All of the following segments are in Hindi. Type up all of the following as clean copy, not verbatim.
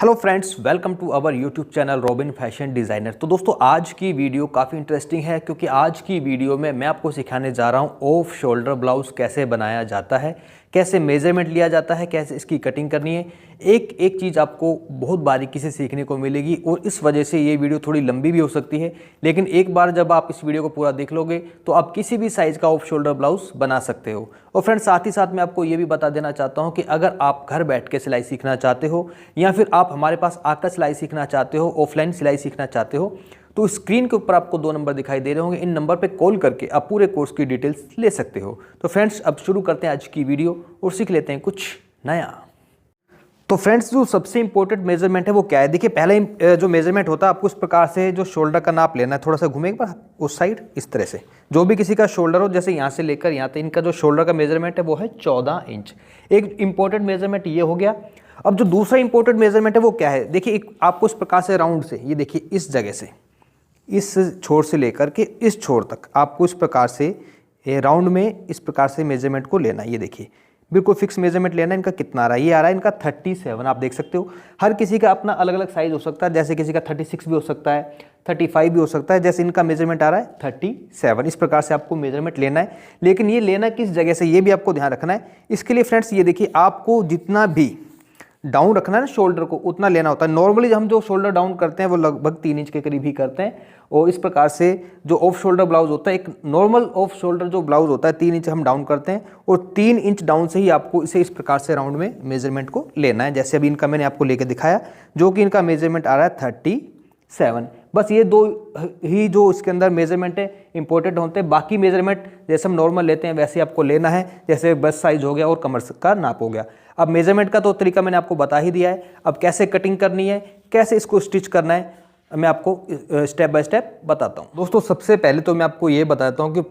Hello friends, welcome to our YouTube channel Robin fashion designer. तो दोस्तों आज की वीडियो काफ़ी इंटरेस्टिंग है क्योंकि आज की वीडियो में मैं आपको सिखाने जा रहा हूँ ऑफ शोल्डर ब्लाउज़ कैसे बनाया जाता है, कैसे मेजरमेंट लिया जाता है, कैसे इसकी कटिंग करनी है। एक एक चीज़ आपको बहुत बारीकी से सीखने को मिलेगी और इस वजह से ये वीडियो थोड़ी लंबी भी हो सकती है, लेकिन एक बार जब आप इस वीडियो को पूरा देख लोगे तो आप किसी भी साइज़ का ऑफ शोल्डर ब्लाउज़ बना सकते हो। और फ्रेंड्स साथ ही साथ मैं आपको ये भी बता देना चाहता हूँ कि अगर आप घर बैठ के सिलाई सीखना चाहते हो या फिर आप हमारे पास आकर सिलाई सीखना चाहते हो, ऑफलाइन सिलाई सीखना चाहते हो, तो स्क्रीन के ऊपर आपको 2 नंबर दिखाई दे रहे होंगे। इन नंबर पे कॉल करके आप पूरे कोर्स की डिटेल्स ले सकते हो। तो फ्रेंड्स अब शुरू करते हैं आज की वीडियो और सीख लेते हैं कुछ नया। तो फ्रेंड्स जो सबसे इंपॉर्टेंट मेजरमेंट है वो क्या है? देखिए पहला जो मेजरमेंट होता है आपको इस प्रकार से जो शोल्डर का नाप लेना है। थोड़ा सा घूमेगा उस साइड, इस तरह से जो भी किसी का शोल्डर हो, जैसे यहाँ से लेकर यहाँ तक इनका जो शोल्डर का मेजरमेंट है वो है 14 इंच। एक इंपॉर्टेंट मेजरमेंट ये हो गया। अब जो दूसरा इंपॉर्टेंट मेजरमेंट है वो क्या है? देखिए एक आपको इस प्रकार से राउंड से, ये देखिए इस जगह से, इस छोर से लेकर के इस छोर तक आपको इस प्रकार से राउंड में इस प्रकार से मेजरमेंट को लेना है। ये देखिए बिल्कुल फिक्स मेजरमेंट लेना है। इनका कितना आ रहा है? ये आ रहा है इनका 37। आप देख सकते हो हर किसी का अपना अलग अलग साइज हो सकता है। जैसे किसी का 36 भी हो सकता है, 35 भी हो सकता है। जैसे इनका मेजरमेंट आ रहा है 37। इस प्रकार से आपको मेजरमेंट लेना है, लेकिन ये लेना किस जगह से ये भी आपको ध्यान रखना है। इसके लिए फ्रेंड्स ये देखिए आपको जितना भी डाउन रखना है ना शोल्डर को, उतना लेना होता है। नॉर्मली हम जो शोल्डर डाउन करते हैं वो लगभग 3 इंच के करीब ही करते हैं। और इस प्रकार से जो ऑफ शोल्डर ब्लाउज होता है, एक नॉर्मल ऑफ शोल्डर जो ब्लाउज होता है 3 इंच हम डाउन करते हैं और 3 इंच डाउन से ही आपको इसे इस प्रकार से राउंड में मेजरमेंट को लेना है। जैसे अभी इनका मैंने आपको लेके दिखाया, जो कि इनका मेजरमेंट आ रहा है 37। बस ये 2 ही जो इसके अंदर मेजरमेंट है इंपॉर्टेंट होते हैं। बाकी मेजरमेंट जैसे हम नॉर्मल लेते हैं वैसे आपको लेना है, जैसे बस साइज हो गया और कमर का नाप हो गया। अब मेजरमेंट का तो तरीका मैंने आपको बता ही दिया है। अब कैसे कटिंग करनी है, कैसे इसको स्टिच करना है, मैं आपको स्टेप बाय स्टेप बताता हूँ। दोस्तों सबसे पहले तो मैं आपको ये बताता हूँ कि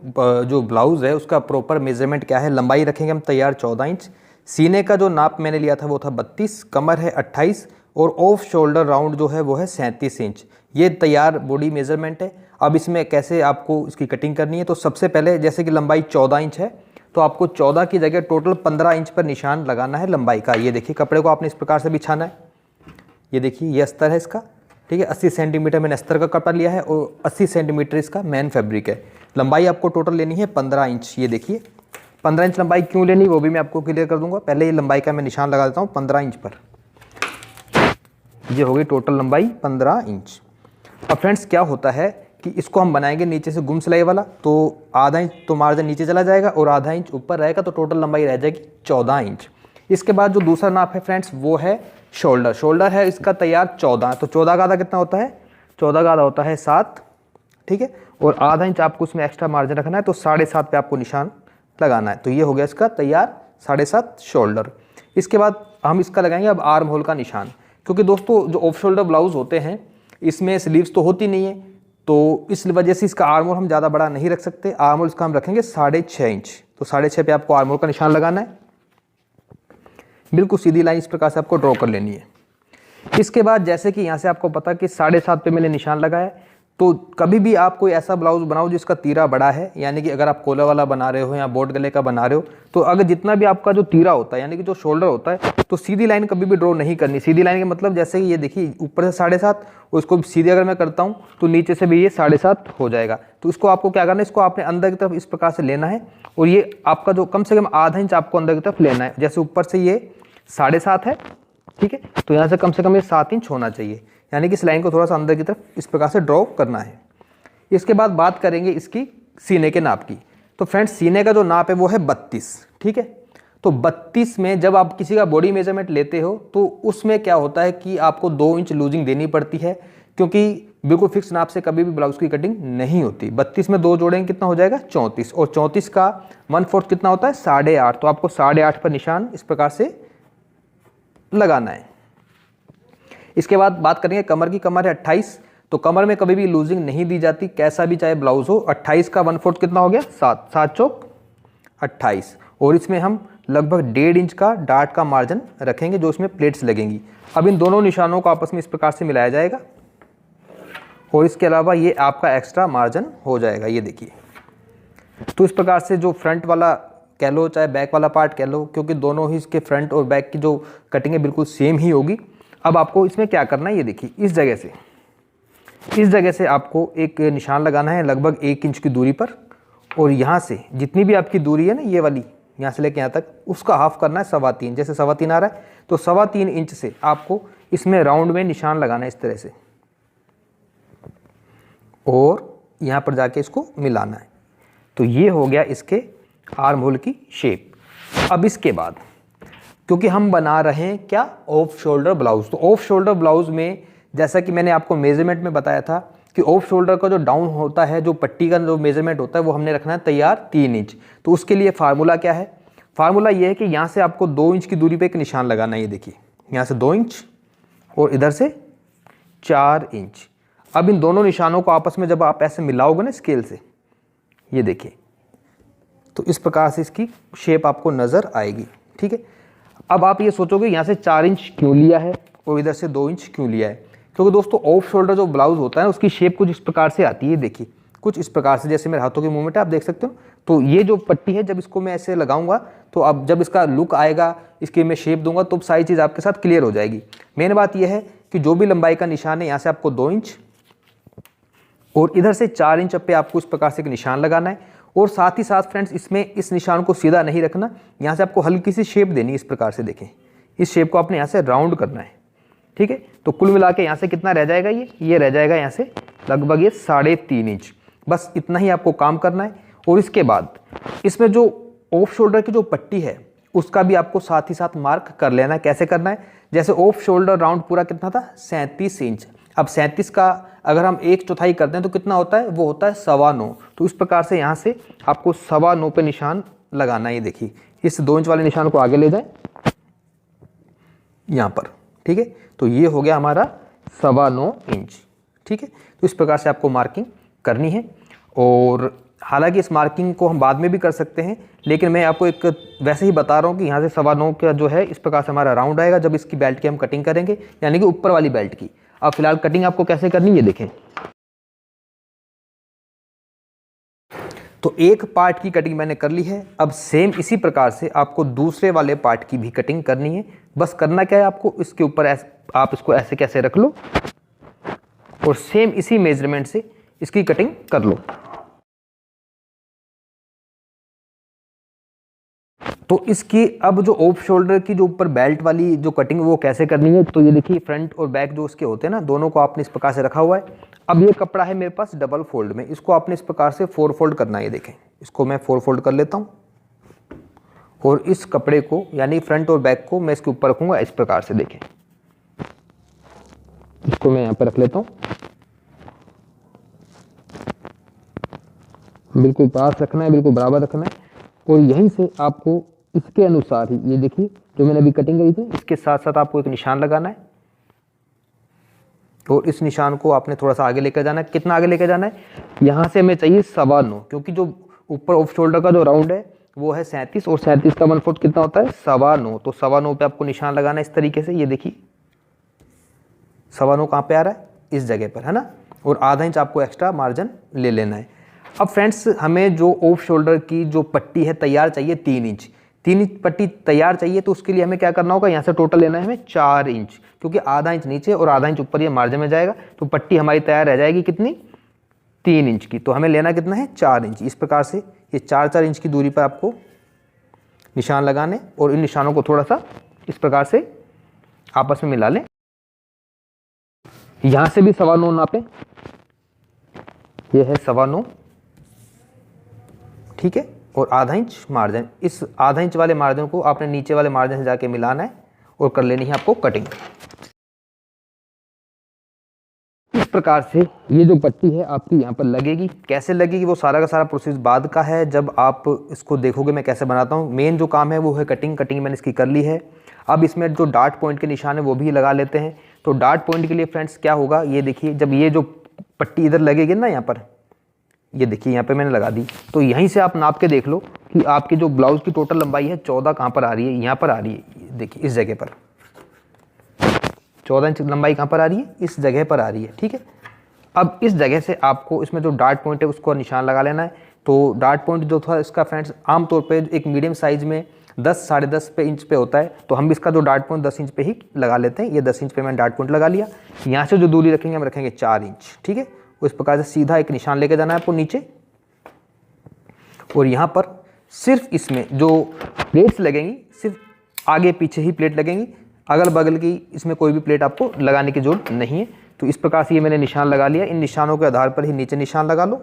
जो ब्लाउज़ है उसका प्रॉपर मेजरमेंट क्या है। लंबाई रखेंगे हम तैयार 14 इंच, सीने का जो नाप मैंने लिया था वो था 32, कमर है 28 और ऑफ शोल्डर राउंड जो है वो है 37 इंच। ये तैयार बॉडी मेजरमेंट है। अब इसमें कैसे आपको इसकी कटिंग करनी है, तो सबसे पहले जैसे कि लंबाई 14 इंच है तो आपको 14 की जगह टोटल 15 इंच पर निशान लगाना है लंबाई का। ये देखिए कपड़े को आपने इस प्रकार से बिछाना है। ये देखिए ये अस्तर है इसका, ठीक है। 80 सेंटीमीटर मैंने अस्तर का कपड़ा लिया है और 80 सेंटीमीटर इसका मेन फैब्रिक है। लंबाई आपको टोटल लेनी है 15 इंच। ये देखिए 15 इंच लंबाई क्यों लेनी वो भी मैं आपको क्लियर कर दूंगा। पहले ये लंबाई का मैं निशान लगा देता हूँ 15 इंच पर। ये हो गई टोटल लंबाई 15 इंच। अब फ्रेंड्स क्या होता है कि इसको हम बनाएंगे नीचे से गुम सिलाई वाला, तो आधा इंच तो मार्जिन नीचे चला जाएगा और आधा इंच ऊपर रहेगा, तो टोटल लंबाई रह जाएगी 14 इंच। इसके बाद जो दूसरा नाप है फ्रेंड्स वो है शोल्डर। शोल्डर है इसका तैयार 14, तो 14 का आधा कितना होता है? 14 का आधा होता है 7, ठीक है। और आधा इंच आपको उसमें एक्स्ट्रा मार्जिन रखना है, तो 7.5 पे आपको निशान लगाना है। तो ये हो गया इसका तैयार 7.5 शोल्डर। इसके बाद हम इसका लगाएंगे अब आर्म होल का निशान, क्योंकि दोस्तों जो ऑफ शोल्डर ब्लाउज होते हैं इसमें स्लीव्स तो होती नहीं है, तो इस वजह से इसका आर्म होल हम ज़्यादा बड़ा नहीं रख सकते। आर्म होल इसका हम रखेंगे 6.5 इंच। तो 6.5 पे आपको आर्म होल का निशान लगाना है। बिल्कुल सीधी लाइन इस प्रकार से आपको ड्रॉ कर लेनी है। इसके बाद जैसे कि यहाँ से आपको पता कि 7.5 पे मैंने निशान लगाया, तो कभी भी आप कोई ऐसा ब्लाउज बनाओ जिसका तीरा बड़ा है, यानी कि अगर आप कॉलर वाला बना रहे हो या बोट गले का बना रहे हो, तो अगर जितना भी आपका जो तीरा होता है यानी कि जो शोल्डर होता है, तो सीधी लाइन कभी भी ड्रॉ नहीं करनी। सीधी लाइन का मतलब जैसे कि ये देखिए ऊपर से 7.5, उसको सीधे अगर मैं करता हूँ तो नीचे से भी ये 7.5 हो जाएगा। तो इसको आपको क्या करना है, इसको आपने अंदर की तरफ इस प्रकार से लेना है और ये आपका जो कम से कम आधा इंच आपको अंदर की तरफ लेना है। जैसे ऊपर से ये 7.5 है, ठीक है, तो यहाँ से कम ये 7 इंच होना चाहिए, यानी कि इस लाइन को थोड़ा सा अंदर की तरफ इस प्रकार से ड्रॉ करना है। इसके बाद बात करेंगे इसकी सीने के नाप की। तो फ्रेंड्स सीने का जो नाप है वो है 32, ठीक है। तो 32 में जब आप किसी का बॉडी मेजरमेंट लेते हो तो उसमें क्या होता है कि आपको 2 इंच लूजिंग देनी पड़ती है, क्योंकि बिल्कुल फिक्स नाप से कभी भी ब्लाउज की कटिंग नहीं होती। 32 में 2 जोड़ेंगे कितना हो जाएगा? 34, और 34 का 1/4 कितना होता है? 8.5। तो आपको 8.5 पर निशान इस प्रकार से लगाना है। इसके बाद बात करेंगे कमर की। कमर है 28, तो कमर में कभी भी लूजिंग नहीं दी जाती, कैसा भी चाहे ब्लाउज हो। 28 का 1/4 कितना हो गया? 7, 7 चौक 28। और इसमें हम लगभग 1.5 इंच का डार्ट का मार्जिन रखेंगे जो इसमें प्लेट्स लगेंगी। अब इन दोनों निशानों को आपस में इस प्रकार से मिलाया जाएगा और इसके अलावा ये आपका एक्स्ट्रा मार्जिन हो जाएगा। ये देखिए, तो इस प्रकार से जो फ्रंट वाला कह लो चाहे बैक वाला पार्ट कह लो, क्योंकि दोनों ही इसके फ्रंट और बैक की जो कटिंग है बिल्कुल सेम ही होगी, अब आपको इसमें क्या करना है, ये देखिए इस जगह से आपको एक निशान लगाना है लगभग 1 इंच की दूरी पर, और यहाँ से जितनी भी आपकी दूरी है ना ये वाली, यहाँ से लेके यहाँ तक, उसका हाफ करना है 3.25। जैसे 3.25 आ रहा है तो 3.25 इंच से आपको इसमें राउंड में निशान लगाना है इस तरह से, और यहाँ पर जाके इसको मिलाना है। तो ये हो गया इसके आर्म होल की शेप। अब इसके बाद क्योंकि हम बना रहे हैं क्या, ऑफ शोल्डर ब्लाउज, तो ऑफ शोल्डर ब्लाउज में जैसा कि मैंने आपको मेजरमेंट में बताया था कि ऑफ शोल्डर का जो डाउन होता है, जो पट्टी का जो मेजरमेंट होता है वो हमने रखना है तैयार 3 इंच। तो उसके लिए फार्मूला क्या है, फार्मूला ये है कि यहाँ से आपको 2 इंच की दूरी पे एक निशान लगाना है। ये देखिए यहाँ से 2 इंच और इधर से 4 इंच। अब इन दोनों निशानों को आपस में जब आप ऐसे मिलाओगे ना स्केल से, ये देखिए, तो इस प्रकार से इसकी शेप आपको नज़र आएगी। ठीक है, अब आप ये सोचोगे यहाँ से 4 इंच क्यों लिया है और इधर से 2 इंच क्यों लिया है, क्योंकि दोस्तों ऑफ शोल्डर जो ब्लाउज होता है उसकी शेप कुछ इस प्रकार से आती है। देखिए कुछ इस प्रकार से, जैसे मेरे हाथों की मूवमेंट है आप देख सकते हो। तो ये जो पट्टी है, जब इसको मैं ऐसे लगाऊंगा तो अब जब इसका लुक आएगा, इसकी मैं शेप दूंगा, तो सारी चीज़ आपके साथ क्लियर हो जाएगी। मेन बात यह है कि जो भी लंबाई का निशान है, यहाँ से आपको 2 इंच और इधर से 4 इंच पे आपको इस प्रकार से एक निशान लगाना है। और साथ ही साथ फ्रेंड्स, इसमें इस निशान को सीधा नहीं रखना, यहाँ से आपको हल्की सी शेप देनी है इस प्रकार से। देखें इस शेप को आपने यहाँ से राउंड करना है। ठीक है, तो कुल मिला के यहाँ से कितना रह जाएगा, ये रह जाएगा यहाँ से लगभग ये 3.5 इंच। बस इतना ही आपको काम करना है। और इसके बाद इसमें जो ऑफ शोल्डर की जो पट्टी है उसका भी आपको साथ ही साथ मार्क कर लेना है। कैसे करना है, जैसे ऑफ शोल्डर राउंड पूरा कितना था, 37 इंच। अब 37 का अगर हम 1/4 करते हैं तो कितना होता है, वो होता है 9.25। तो इस प्रकार से यहाँ से आपको 9.25 पे निशान लगाना है। ये देखिए इस 2 इंच वाले निशान को आगे ले जाए यहाँ पर। ठीक है, तो ये हो गया हमारा 9.25 इंच। ठीक है, तो इस प्रकार से आपको मार्किंग करनी है। और हालांकि इस मार्किंग को हम बाद में भी कर सकते हैं, लेकिन मैं आपको एक वैसे ही बता रहा हूँ कि यहाँ से 9.25 का जो है इस प्रकार से हमारा राउंड आएगा जब इसकी बेल्ट की हम कटिंग करेंगे, यानी कि ऊपर वाली बेल्ट की। अब फिलहाल कटिंग आपको कैसे करनी है ये देखें। तो एक पार्ट की कटिंग मैंने कर ली है। अब सेम इसी प्रकार से आपको दूसरे वाले पार्ट की भी कटिंग करनी है। बस करना क्या है, आपको इसके ऊपर आप इसको ऐसे कैसे रख लो और सेम इसी मेजरमेंट से इसकी कटिंग कर लो। तो इसकी अब जो ऑफ शोल्डर की जो ऊपर बेल्ट वाली जो कटिंग वो कैसे करनी है, तो ये देखिए फ्रंट और बैक जो उसके होते हैं ना, दोनों को आपने इस प्रकार से रखा हुआ है। अब ये कपड़ा है मेरे पास डबल फोल्ड में, इसको आपने इस प्रकार से 4 फोल्ड करना है। ये देखें, इसको मैं 4 फोल्ड कर लेता हूँ और इस कपड़े को यानी फ्रंट और बैक को मैं इसके ऊपर रखूंगा इस प्रकार से। देखें, इसको मैं यहाँ पर रख लेता हूँ, बिल्कुल पास रखना है, बिल्कुल बराबर रखना है। और यहीं से आपको इसके अनुसार ही, ये देखिए जो मैंने अभी कटिंग करी थी, इसके साथ साथ आपको एक निशान लगाना है और इस निशान को आपने थोड़ा सा आगे लेकर जाना है। कितना आगे लेकर जाना है, यहाँ से हमें चाहिए 9.25, क्योंकि जो ऊपर ऑफ शोल्डर का जो राउंड है वो है 37 और 37 का 1/4 कितना होता है, 9.25। तो 9.25 पे आपको निशान लगाना है इस तरीके से। ये देखिए 9.25 कहाँ पे आ रहा है, इस जगह पर, है ना। और आधा इंच आपको एक्स्ट्रा मार्जिन ले लेना है। अब फ्रेंड्स, हमें जो ऑफ शोल्डर की जो पट्टी है तैयार चाहिए 3 इंच। 3 इंच पट्टी तैयार चाहिए, तो उसके लिए हमें क्या करना होगा, यहाँ से टोटल लेना है हमें 4 इंच, क्योंकि आधा इंच नीचे और आधा इंच ऊपर ये मार्जिन में जाएगा। तो पट्टी हमारी तैयार रह जाएगी कितनी, 3 इंच की। तो हमें लेना कितना है, 4 इंच। इस प्रकार से ये 4-4 इंच की दूरी पर आपको निशान लगाने और इन निशानों को थोड़ा सा इस प्रकार से आपस में मिला लें। यहाँ से भी 9.25 नापें, ये है 9.25, ठीक है। और आधा इंच मार्जिन, इस आधा इंच वाले मार्जिन को आपने नीचे वाले मार्जिन से जाके मिलाना है और कर लेनी है आपको कटिंग। इस प्रकार से ये जो पट्टी है आपकी यहाँ पर लगेगी। कैसे लगेगी वो सारा का सारा प्रोसेस बाद का है, जब आप इसको देखोगे मैं कैसे बनाता हूँ। मेन जो काम है वो है कटिंग। कटिंग मैंने इसकी कर ली है। अब इसमें जो डार्ट पॉइंट के निशान है वो भी लगा लेते हैं। तो डार्ट पॉइंट के लिए फ्रेंड्स क्या होगा, ये देखिए, जब ये जो पट्टी इधर लगेगी ना यहाँ पर, ये देखिए यहाँ पे मैंने लगा दी, तो यहीं से आप नाप के देख लो कि आपकी जो ब्लाउज की टोटल लंबाई है 14 कहाँ पर आ रही है, यहाँ पर आ रही है। देखिए इस जगह पर 14 इंच लंबाई कहाँ पर आ रही है, इस जगह पर आ रही है, ठीक है। अब इस जगह से आपको इसमें जो डार्ट पॉइंट है उसको निशान लगा लेना है। तो डार्ट पॉइंट जो था इसका फ्रेंड्स आमतौर पे एक मीडियम साइज में 10 साढ़े 10 पे इंच पे होता है, तो हम इसका जो डार्ट पॉइंट 10 इंच पे ही लगा लेते हैं। ये 10 इंच पे मैंने डार्ट पॉइंट लगा लिया। यहाँ से जो दूरी रखेंगे हम रखेंगे 4 इंच, ठीक है। उस प्रकार से सीधा एक निशान लेके जाना है आपको नीचे, और यहाँ पर सिर्फ इसमें जो प्लेट्स लगेंगी सिर्फ आगे पीछे ही प्लेट लगेंगी, अगल बगल की इसमें कोई भी प्लेट आपको लगाने की जरूरत नहीं है। तो इस प्रकार से ये मैंने निशान लगा लिया। इन निशानों के आधार पर ही नीचे निशान लगा लो।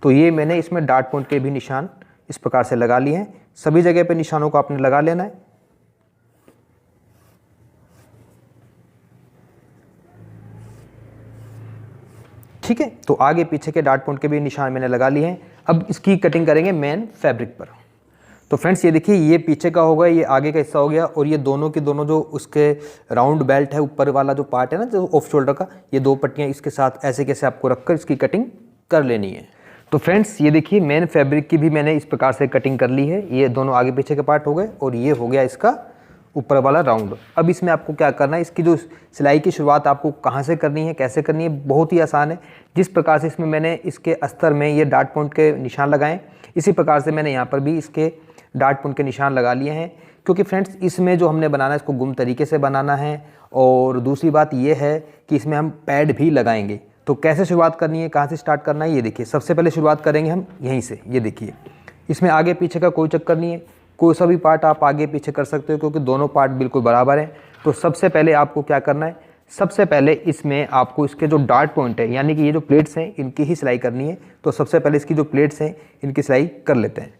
तो ये मैंने इसमें डार्ट पॉइंट के भी निशान इस प्रकार से लगा लिए हैं। सभी जगह पे निशानों को आपने लगा लेना है। ठीक है, तो आगे पीछे के डार्ट पॉइंट के भी निशान मैंने लगा लिए हैं। अब इसकी कटिंग करेंगे मेन फैब्रिक पर। तो फ्रेंड्स ये देखिए, ये पीछे का होगा, ये आगे का हिस्सा हो गया, और ये दोनों के दोनों जो उसके राउंड बेल्ट है, ऊपर वाला जो पार्ट है ना, जो ऑफ शोल्डर का, ये 2 पट्टियाँ इसके साथ ऐसे कैसे आपको रखकर इसकी कटिंग कर लेनी है। तो फ्रेंड्स ये देखिए, मेन फैब्रिक की भी मैंने इस प्रकार से कटिंग कर ली है। ये दोनों आगे पीछे के पार्ट हो गए, और ये हो गया इसका ऊपर वाला राउंड। अब इसमें आपको क्या करना है, इसकी जो सिलाई की शुरुआत आपको कहाँ से करनी है, कैसे करनी है, बहुत ही आसान है। जिस प्रकार से इसमें मैंने इसके अस्तर में ये डार्ट पॉइंट के निशान लगाए, इसी प्रकार से मैंने यहाँ पर भी इसके डार्ट पॉइंट के निशान लगा लिए हैं। क्योंकि फ्रेंड्स इसमें जो हमने बनाना है इसको गुम तरीके से बनाना है, और दूसरी बात ये है कि इसमें हम पैड भी लगाएंगे। तो कैसे शुरुआत करनी है, कहाँ से स्टार्ट करना है, ये देखिए। सबसे पहले शुरुआत करेंगे हम यहीं से। ये देखिए, इसमें आगे पीछे का कोई चक्कर नहीं है, कोई सा भी पार्ट आप आगे पीछे कर सकते हो, क्योंकि दोनों पार्ट बिल्कुल बराबर हैं। तो सबसे पहले आपको क्या करना है, सबसे पहले इसमें आपको इसके जो डार्ट पॉइंट है, यानी कि ये जो प्लेट्स हैं, इनकी ही सिलाई करनी है। तो सबसे पहले इसकी जो प्लेट्स हैं इनकी सिलाई कर लेते हैं।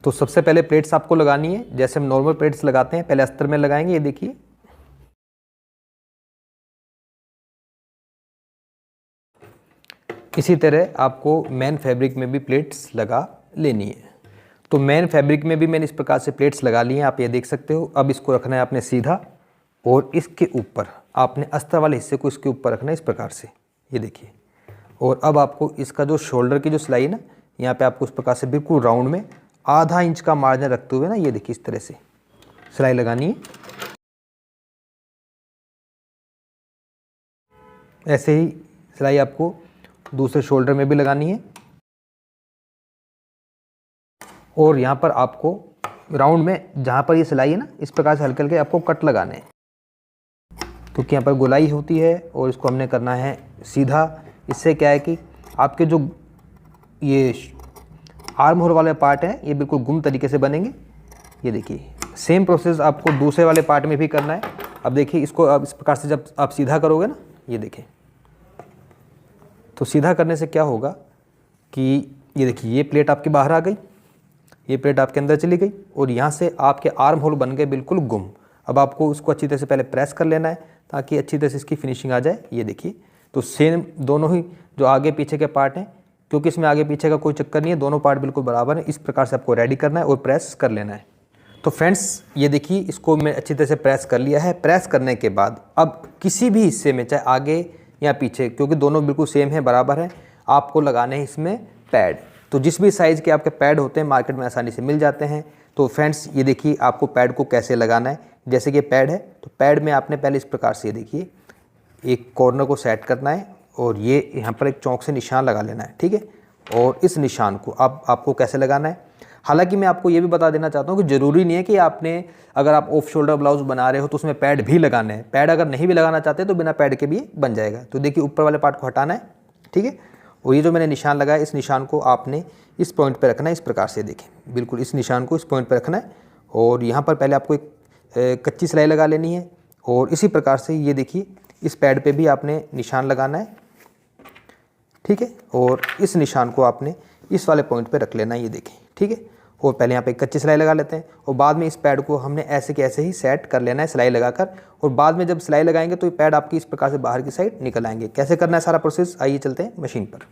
तो सबसे पहले प्लेट्स आपको लगानी है, जैसे हम नॉर्मल प्लेट्स लगाते हैं, पहले अस्तर में लगाएंगे। ये देखिए, इसी तरह आपको मेन फैब्रिक में भी प्लेट्स लगा लेनी है। तो मेन फैब्रिक में भी मैंने इस प्रकार से प्लेट्स लगा ली हैं, आप ये देख सकते हो। अब इसको रखना है आपने सीधा, और इसके ऊपर आपने अस्तर वाले हिस्से को इसके ऊपर रखना है इस प्रकार से। ये देखिए, और अब आपको इसका जो शोल्डर की जो सिलाई है ना, यहाँ पे आपको इस प्रकार से बिल्कुल राउंड में आधा इंच का मार्जिन रखते हुए ना, ये देखिए इस तरह से सिलाई लगानी है। ऐसे ही सिलाई आपको दूसरे शोल्डर में भी लगानी है, और यहाँ पर आपको राउंड में जहाँ पर ये सिलाई है ना, इस प्रकार से हल्के हल्के आपको कट लगाने हैं, क्योंकि यहाँ पर गोलाई होती है, और इसको हमने करना है सीधा। इससे क्या है कि आपके जो ये आर्म होल वाले पार्ट हैं, ये बिल्कुल गुम तरीके से बनेंगे। ये देखिए, सेम प्रोसेस आपको दूसरे वाले पार्ट में भी करना है। अब देखिए, इसको अब इस प्रकार से जब आप सीधा करोगे ना, ये देखें, तो सीधा करने से क्या होगा कि ये देखिए, ये प्लेट आपके बाहर आ गई, ये प्लेट आपके अंदर चली गई, और यहाँ से आपके आर्म होल बन गए बिल्कुल गुम। अब आपको उसको अच्छी तरह से पहले प्रेस कर लेना है, ताकि अच्छी तरह से इसकी फिनिशिंग आ जाए। ये देखिए, तो सेम दोनों ही जो आगे पीछे के पार्ट हैं, क्योंकि इसमें आगे पीछे का कोई चक्कर नहीं है, दोनों पार्ट बिल्कुल बराबर है। इस प्रकार से आपको रेडी करना है और प्रेस कर लेना है। तो फ्रेंड्स ये देखिए, इसको मैं अच्छी तरह से प्रेस कर लिया है। प्रेस करने के बाद अब किसी भी हिस्से में, चाहे आगे या पीछे, क्योंकि दोनों बिल्कुल सेम है, बराबर है, आपको लगाने हैं इसमें पैड। तो जिस भी साइज़ के आपके पैड होते हैं मार्केट में आसानी से मिल जाते हैं। तो फ्रेंड्स ये देखिए, आपको पैड को कैसे लगाना है। जैसे कि पैड है, तो पैड में आपने पहले इस प्रकार से, ये देखिए, एक कॉर्नर को सेट करना है, और ये यहाँ पर एक चौक से निशान लगा लेना है, ठीक है। और इस निशान को अब आपको कैसे लगाना है, हालांकि मैं आपको ये भी बता देना चाहता हूँ कि ज़रूरी नहीं है कि आपने, अगर आप ऑफ शोल्डर ब्लाउज बना रहे हो तो उसमें पैड भी लगाने हैं। पैड अगर नहीं भी लगाना चाहते तो बिना पैड के भी बन जाएगा। तो देखिए, ऊपर वाले पार्ट को हटाना है, ठीक है। और ये जो मैंने निशान लगाया, इस निशान को आपने इस पॉइंट पे रखना है, इस प्रकार से देखें, बिल्कुल इस निशान को इस पॉइंट पे रखना है। और यहाँ पर पहले आपको एक कच्ची सिलाई लगा लेनी है, और इसी प्रकार से ये देखिए, इस पैड पे भी आपने निशान लगाना है, ठीक है। और इस निशान को आपने इस वाले पॉइंट पे रख लेना है, ये देखें, ठीक है। और पहले यहाँ पे कच्ची सिलाई लगा लेते हैं, और बाद में इस पैड को हमने ऐसे के ऐसे ही सेट कर लेना है सिलाई लगाकर। और बाद में जब सिलाई लगाएंगे तो ये पैड आपकी इस प्रकार से बाहर की साइड निकल आएंगे। कैसे करना है सारा प्रोसेस, आइए चलते हैं मशीन पर।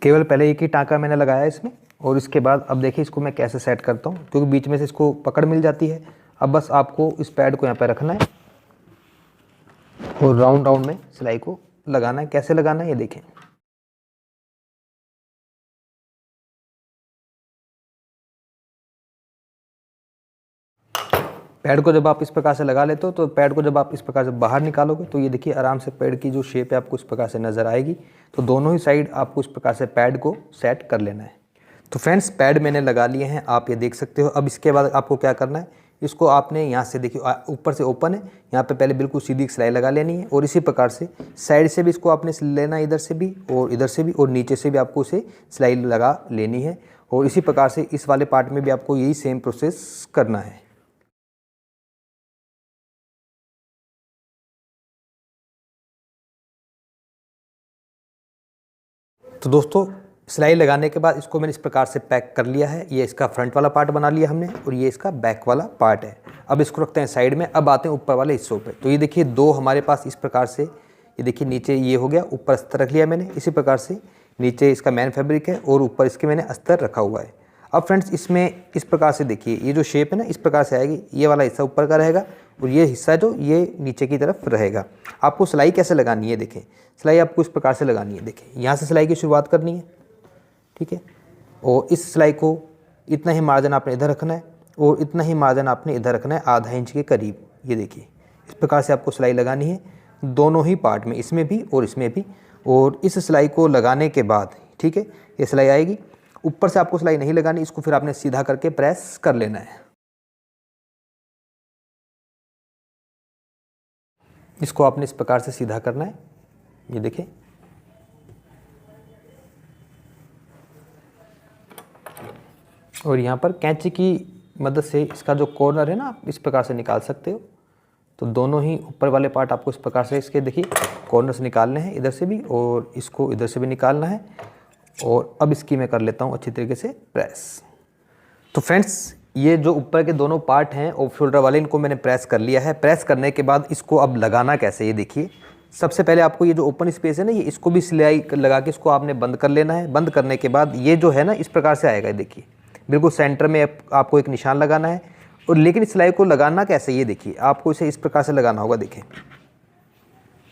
केवल पहले एक ही टाँका मैंने लगाया इसमें, और इसके बाद अब देखिए इसको मैं कैसे सेट करता हूँ, क्योंकि बीच में से इसको पकड़ मिल जाती है। अब बस आपको इस पैड को यहाँ पर रखना है, और राउंड राउंड में सिलाई को लगाना है। कैसे लगाना है ये देखें। पैड को जब आप इस प्रकार से लगा लेते हो, तो पैड को जब आप इस प्रकार से बाहर निकालोगे, तो ये देखिए आराम से पैड की जो शेप है आपको इस प्रकार से नज़र आएगी। तो दोनों ही साइड आपको इस प्रकार से पैड को सेट कर लेना है। तो फ्रेंड्स पैड मैंने लगा लिए हैं, आप ये देख सकते हो। अब इसके बाद आपको क्या करना है, इसको आपने यहाँ से देखिए ऊपर से ओपन है, यहाँ पे पहले बिल्कुल सीधी एक सिलाई लगा लेनी है और इसी प्रकार से साइड से भी इसको आपने लेना है, इधर से भी और इधर से भी, और नीचे से भी आपको इसे सिलाई लगा लेनी है। और इसी प्रकार से इस वाले पार्ट में भी आपको यही सेम प्रोसेस करना है। तो दोस्तों सिलाई लगाने के बाद इसको मैंने इस प्रकार से पैक कर लिया है। ये इसका फ्रंट वाला पार्ट बना लिया हमने और ये इसका बैक वाला पार्ट है। अब इसको रखते हैं साइड में। अब आते हैं ऊपर वाले हिस्सों पे। तो ये देखिए दो हमारे पास इस प्रकार से, ये देखिए नीचे ये हो गया, ऊपर अस्तर रख लिया मैंने। इसी प्रकार से नीचे इसका मैन फैब्रिक है और ऊपर इसके मैंने अस्तर रखा हुआ है। अब फ्रेंड्स इसमें इस प्रकार से देखिए ये जो शेप है ना, इस प्रकार से आएगी। ये वाला हिस्सा ऊपर का रहेगा और ये हिस्सा जो ये नीचे की तरफ रहेगा। आपको सिलाई कैसे लगानी है, देखें सिलाई आपको इस प्रकार से लगानी है। देखें यहाँ से सिलाई की शुरुआत करनी है, ठीक है। और इस सिलाई को इतना ही मार्जिन आपने इधर रखना है और इतना ही मार्जिन आपने इधर रखना है, आधा इंच के करीब। ये देखिए इस प्रकार से आपको सिलाई लगानी है दोनों ही पार्ट में, इसमें भी और इसमें भी। और इस सिलाई को लगाने के बाद, ठीक है, ये सिलाई आएगी। ऊपर से आपको सिलाई नहीं लगानी, इसको फिर आपने सीधा करके प्रेस कर लेना है। इसको आपने इस प्रकार से सीधा करना है, ये देखें। और यहाँ पर कैंची की मदद से इसका जो कॉर्नर है ना, आप इस प्रकार से निकाल सकते हो। तो दोनों ही ऊपर वाले पार्ट आपको इस प्रकार से इसके देखिए कॉर्नर से निकालने हैं, इधर से भी और इसको इधर से भी निकालना है। और अब इसकी मैं कर लेता हूँ अच्छी तरीके से प्रेस। तो फ्रेंड्स ये जो ऊपर के दोनों पार्ट हैं ऑफ शोल्डर वाले, इनको मैंने प्रेस कर लिया है। प्रेस करने के बाद इसको अब लगाना कैसे, ये देखिए। सबसे पहले आपको ये जो ओपन स्पेस है ना, ये इसको भी सिलाई लगा के इसको आपने बंद कर लेना है। बंद करने के बाद ये जो है ना इस प्रकार से आएगा, देखिए बिल्कुल सेंटर में आपको एक निशान लगाना है। और लेकिन इस सिलाई को लगाना कैसे, ये देखिए आपको इसे इस प्रकार से लगाना होगा। देखें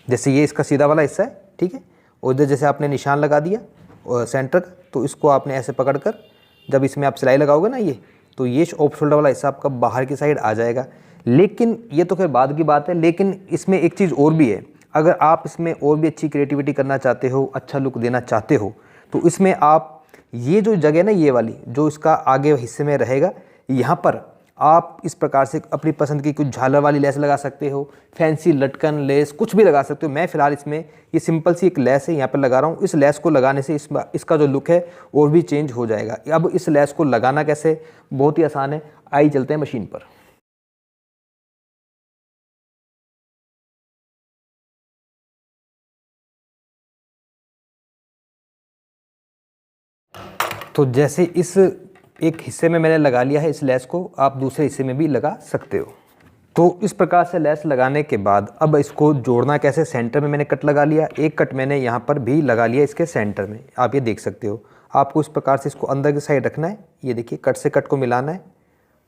जैसे ये इसका सीधा वाला हिस्सा है, ठीक है, और इधर जैसे आपने निशान लगा दिया और सेंटर का, तो इसको आपने ऐसे पकड़कर जब इसमें आप सिलाई लगाओगे ना, ये तो ये ऑफ शोल्डर वाला हिस्सा आपका बाहर की साइड आ जाएगा। लेकिन ये तो खैर बाद की बात है, लेकिन इसमें एक चीज़ और भी है। अगर आप इसमें और भी अच्छी क्रिएटिविटी करना चाहते हो, अच्छा लुक देना चाहते हो, तो इसमें आप ये जो जगह ना, ये वाली जो इसका आगे हिस्से में रहेगा, यहाँ पर आप इस प्रकार से अपनी पसंद की कुछ झालर वाली लेस लगा सकते हो, फैंसी लटकन लेस कुछ भी लगा सकते हो। मैं फ़िलहाल इसमें ये सिंपल सी एक लेस है यहाँ पर लगा रहा हूँ। इस लेस को लगाने से इसका जो लुक है और भी चेंज हो जाएगा। अब इस लेस को लगाना कैसे, बहुत ही आसान है। आइए चलते हैं मशीन पर। तो जैसे इस एक हिस्से में मैंने लगा लिया है इस लेस को, आप दूसरे हिस्से में भी लगा सकते हो। तो इस प्रकार से लेस लगाने के बाद अब इसको जोड़ना कैसे, सेंटर में मैंने कट लगा लिया, एक कट मैंने यहाँ पर भी लगा लिया इसके सेंटर में, आप ये देख सकते हो। आपको इस प्रकार से इसको अंदर की साइड रखना है, ये देखिए कट से कट को मिलाना है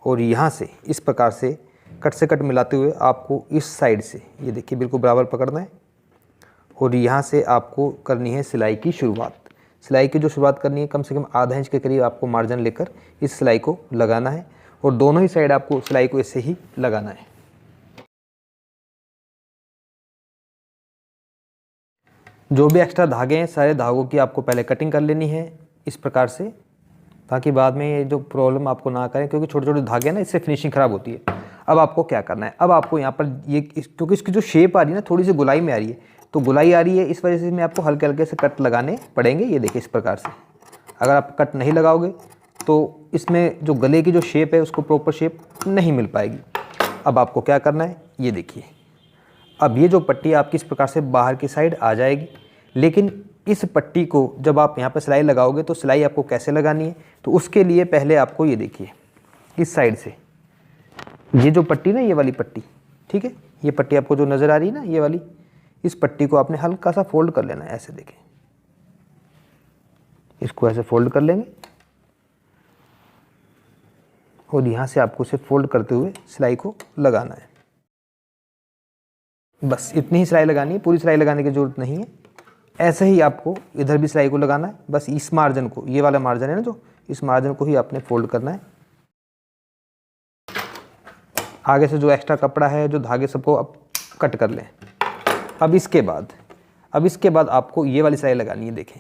और यहाँ से इस प्रकार से कट से कट मिलाते हुए आपको इस साइड से ये देखिए बिल्कुल बराबर पकड़ना है और यहाँ से आपको करनी है सिलाई की शुरुआत। सिलाई की जो शुरुआत करनी है, कम से कम आधा इंच के करीब आपको मार्जिन लेकर इस सिलाई को लगाना है और दोनों ही साइड आपको सिलाई को ऐसे ही लगाना है। जो भी एक्स्ट्रा धागे हैं सारे धागों की आपको पहले कटिंग कर लेनी है इस प्रकार से, ताकि बाद में ये जो प्रॉब्लम आपको ना करें, क्योंकि छोटे छोटे धागे हैं ना, इससे फिनिशिंग ख़राब होती है। अब आपको क्या करना है, अब आपको यहाँ पर ये क्योंकि इसकी जो शेप आ रही है ना, थोड़ी सी गुलाई में आ रही है, तो गुलाई आ रही है इस वजह से मैं आपको हल्के हल्के से कट लगाने पड़ेंगे। ये देखिए इस प्रकार से, अगर आप कट नहीं लगाओगे तो इसमें जो गले की जो शेप है उसको प्रॉपर शेप नहीं मिल पाएगी। अब आपको क्या करना है, ये देखिए अब ये जो पट्टी आपकी इस प्रकार से बाहर की साइड आ जाएगी। लेकिन इस पट्टी को जब आप यहाँ पर सिलाई लगाओगे तो सिलाई आपको कैसे लगानी है, तो उसके लिए पहले आपको ये देखिए इस साइड से ये जो पट्टी ना, ये वाली पट्टी, ठीक है, ये पट्टी आपको जो नज़र आ रही है ना, ये वाली, इस पट्टी को आपने हल्का सा फोल्ड कर लेना है। ऐसे देखें, इसको ऐसे फोल्ड कर लेंगे और यहाँ से आपको इसे फोल्ड करते हुए सिलाई को लगाना है। बस इतनी ही सिलाई लगानी है, पूरी सिलाई लगाने की ज़रूरत नहीं है। ऐसे ही आपको इधर भी सिलाई को लगाना है। बस इस मार्जिन को, ये वाला मार्जिन है ना जो, इस मार्जिन को ही आपने फोल्ड करना है। आगे से जो एक्स्ट्रा कपड़ा है, जो धागे, सबको आप कट कर लें। अब इसके बाद आपको ये वाली सिलाई लगानी है। देखें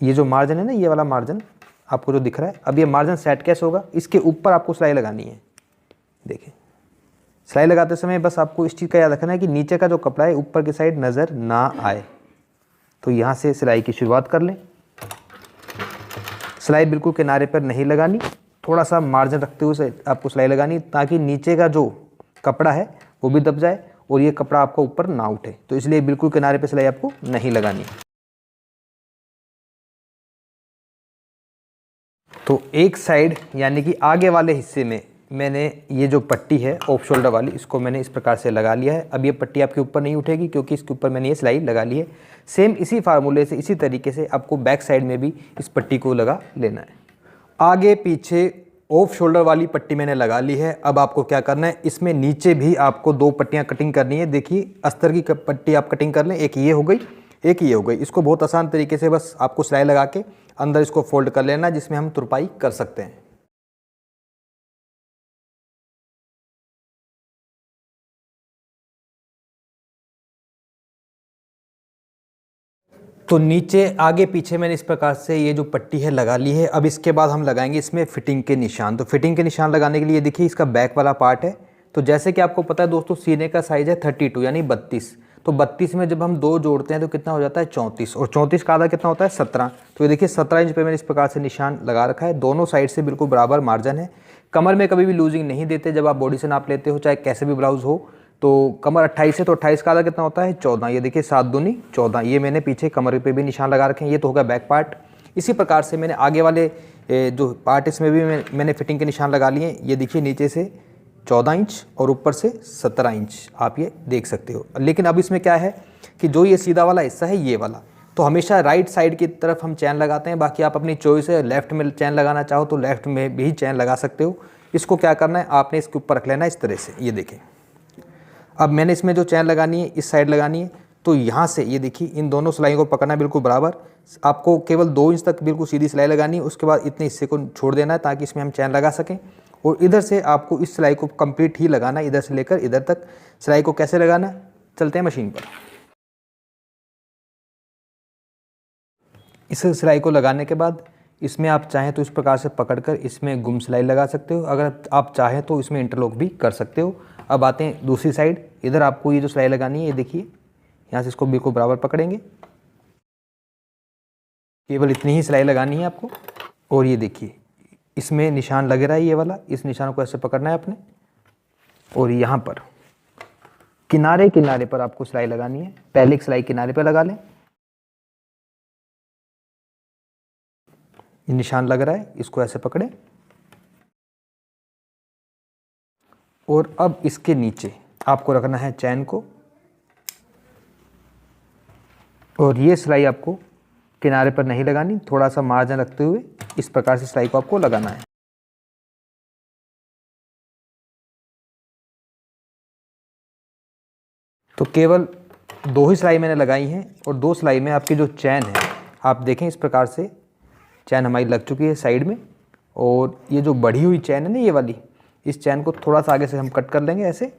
ये जो मार्जिन है ना, ये वाला मार्जिन आपको जो दिख रहा है। अब ये मार्जिन सेट कैसे होगा, इसके ऊपर आपको सिलाई लगानी है। देखिए सिलाई लगाते समय बस आपको इस चीज़ का याद रखना है कि नीचे का जो कपड़ा है ऊपर की साइड नज़र ना आए। तो यहाँ से सिलाई की शुरुआत कर लें। सिलाई बिल्कुल किनारे पर नहीं लगानी, थोड़ा सा मार्जिन रखते हुए आपको सिलाई लगानी, ताकि नीचे का जो कपड़ा है वो भी दब जाए और ये कपड़ा आपको ऊपर ना उठे। तो इसलिए बिल्कुल किनारे पे सिलाई आपको नहीं लगानी। तो एक साइड यानी कि आगे वाले हिस्से में मैंने ये जो पट्टी है ऑफ शोल्डर वाली, इसको मैंने इस प्रकार से लगा लिया है। अब ये पट्टी आपके ऊपर नहीं उठेगी क्योंकि इसके ऊपर मैंने ये सिलाई लगा ली है। सेम इसी फार्मूले से, इसी तरीके से आपको बैक साइड में भी इस पट्टी को लगा लेना है। आगे पीछे ऑफ शोल्डर वाली पट्टी मैंने लगा ली है। अब आपको क्या करना है, इसमें नीचे भी आपको 2 पट्टियाँ कटिंग करनी है। देखिए अस्तर की पट्टी आप कटिंग कर लें, एक ये हो गई, एक ये हो गई। इसको बहुत आसान तरीके से बस आपको सिलाई लगा के अंदर इसको फोल्ड कर लेना, जिसमें हम तुरपाई कर सकते हैं। तो नीचे आगे पीछे मैंने इस प्रकार से ये जो पट्टी है लगा ली है। अब इसके बाद हम लगाएंगे इसमें फिटिंग के निशान। तो फिटिंग के निशान लगाने के लिए देखिए इसका बैक वाला पार्ट है। तो जैसे कि आपको पता है दोस्तों, सीने का साइज़ है 32 यानी 32। तो 32 में जब हम 2 जोड़ते हैं तो कितना हो जाता है 34, और 34 का आधा कितना होता है 17। तो ये देखिए 17 इंच पे मैंने इस प्रकार से निशान लगा रखा है। दोनों साइड से बिल्कुल बराबर मार्जिन है। कमर में कभी भी लूजिंग नहीं देते जब आप बॉडी से नाप लेते हो, चाहे कैसे भी ब्लाउज हो। तो कमर 28 है तो 28 का आधा कितना होता है 14। ये देखिए 7 दूनी 14। ये मैंने पीछे कमर पे भी निशान लगा रखे हैं। ये तो होगा बैक पार्ट। इसी प्रकार से मैंने आगे वाले जो पार्ट इसमें भी मैंने फिटिंग के निशान लगा लिए हैं। ये देखिए नीचे से 14 इंच और ऊपर से 17 इंच आप ये देख सकते हो। लेकिन अब इसमें क्या है कि जो ये सीधा वाला हिस्सा है ये वाला, तो हमेशा राइट साइड की तरफ हम चैन लगाते हैं। बाकी आप अपनी चॉइस है, लेफ्ट में चैन लगाना चाहो तो लेफ्ट में भी चैन लगा सकते हो। इसको क्या करना है, आपने इसके ऊपर रख लेना है इस तरह से। ये देखें, अब मैंने इसमें जो चैन लगानी है इस साइड लगानी है। तो यहाँ से ये देखिए इन दोनों सिलाइयों को पकड़ना है बिल्कुल बराबर। आपको केवल 2 इंच तक बिल्कुल सीधी सिलाई लगानी है। उसके बाद इतने हिस्से को छोड़ देना है ताकि इसमें हम चैन लगा सकें। और इधर से आपको इस सिलाई को कंप्लीट ही लगाना है, इधर से लेकर इधर तक। सिलाई को कैसे लगाना है, चलते हैं मशीन पर। इस सिलाई को लगाने के बाद इसमें आप चाहें तो इस प्रकार से पकड़कर इसमें गुम सिलाई लगा सकते हो। अगर आप चाहें तो इसमें इंटरलॉक भी कर सकते हो। अब आते हैं दूसरी साइड। इधर आपको ये जो सिलाई लगानी है, ये देखिए यहाँ से इसको बिल्कुल बराबर पकड़ेंगे। केवल इतनी ही सिलाई लगानी है आपको। और ये देखिए इसमें निशान लग रहा है ये वाला, इस निशान को ऐसे पकड़ना है अपने। और यहाँ पर किनारे किनारे पर आपको सिलाई लगानी है। पहले एक सिलाई किनारे पर लगा लें, ये निशान लग रहा है, इसको ऐसे पकड़ें। और अब इसके नीचे आपको रखना है चैन को, और ये सिलाई आपको किनारे पर नहीं लगानी, थोड़ा सा मार्जिन रखते हुए इस प्रकार से सिलाई को आपको लगाना है। तो केवल 2 ही सिलाई मैंने लगाई हैं, और 2 सिलाई में आपकी जो चैन है आप देखें इस प्रकार से चैन हमारी लग चुकी है साइड में। और ये जो बढ़ी हुई चैन है ना ये वाली, इस चैन को थोड़ा सा आगे से हम कट कर लेंगे ऐसे।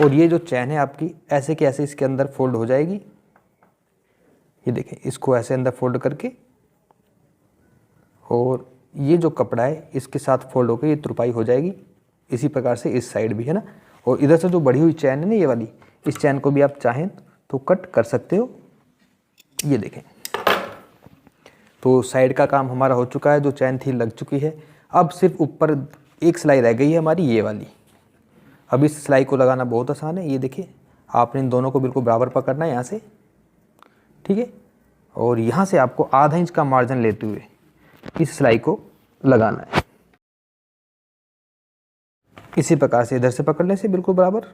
और ये जो चैन है आपकी ऐसे के ऐसे इसके अंदर फोल्ड हो जाएगी। ये देखें, इसको ऐसे अंदर फोल्ड करके, और ये जो कपड़ा है इसके साथ फोल्ड होकर ये तुरपाई हो जाएगी। इसी प्रकार से इस साइड भी है ना। और इधर से जो बढ़ी हुई चैन है ना ये वाली, इस चैन को भी आप चाहें तो कट कर सकते हो। ये देखें, तो साइड का काम हमारा हो चुका है, जो चैन थी लग चुकी है। अब सिर्फ ऊपर एक सिलाई रह गई है हमारी, ये वाली। अब इस सिलाई को लगाना बहुत आसान है। ये देखिए, आपने इन दोनों को बिल्कुल बराबर पकड़ना है यहाँ से, ठीक है। और यहाँ से आपको आधा इंच का मार्जिन लेते हुए इस सिलाई को लगाना है। इसी प्रकार से इधर से पकड़ने से बिल्कुल बराबर,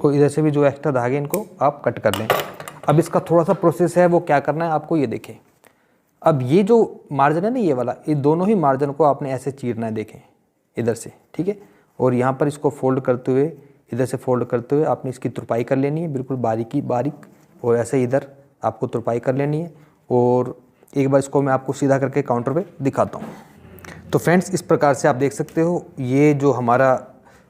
और इधर से भी जो एक्स्ट्रा धागे इनको आप कट कर लें। अब इसका थोड़ा सा प्रोसेस है, वो क्या करना है आपको, ये देखें। अब ये जो मार्जिन है ना ये वाला, ये दोनों ही मार्जिन को आपने ऐसे चीरना है, देखें इधर से, ठीक है। और यहाँ पर इसको फोल्ड करते हुए, इधर से फोल्ड करते हुए आपने इसकी तुरपाई कर लेनी है बिल्कुल बारीक। और ऐसे इधर आपको तुरपाई कर लेनी है। और एक बार इसको मैं आपको सीधा करके काउंटर पे दिखाता हूँ। तो फ्रेंड्स, इस प्रकार से आप देख सकते हो, ये जो हमारा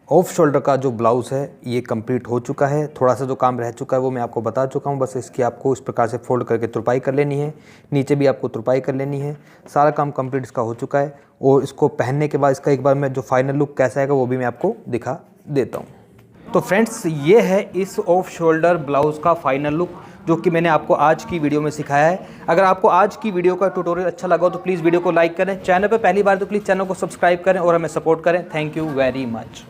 ऑफ शोल्डर का जो ब्लाउज़ है ये कंप्लीट हो चुका है। थोड़ा सा जो काम रह चुका है वो मैं आपको बता चुका हूँ। बस इसकी आपको इस प्रकार से फोल्ड करके तुरपाई कर लेनी है, नीचे भी आपको तुरपाई कर लेनी है। सारा काम कंप्लीट इसका हो चुका है और इसको पहनने के बाद इसका एक बार मैं जो फाइनल लुक कैसा आएगा वो भी मैं आपको दिखा देता हूँ। तो फ्रेंड्स ये है इस ऑफ शोल्डर ब्लाउज़ का फाइनल लुक जो कि मैंने आपको आज की वीडियो में सिखाया है। अगर आपको आज की वीडियो का ट्यूटोरियल अच्छा लगा हो तो प्लीज़ वीडियो को लाइक करें, चैनल पर पहली बार तो प्लीज़ चैनल को सब्सक्राइब करें और हमें सपोर्ट करें। Thank you very much.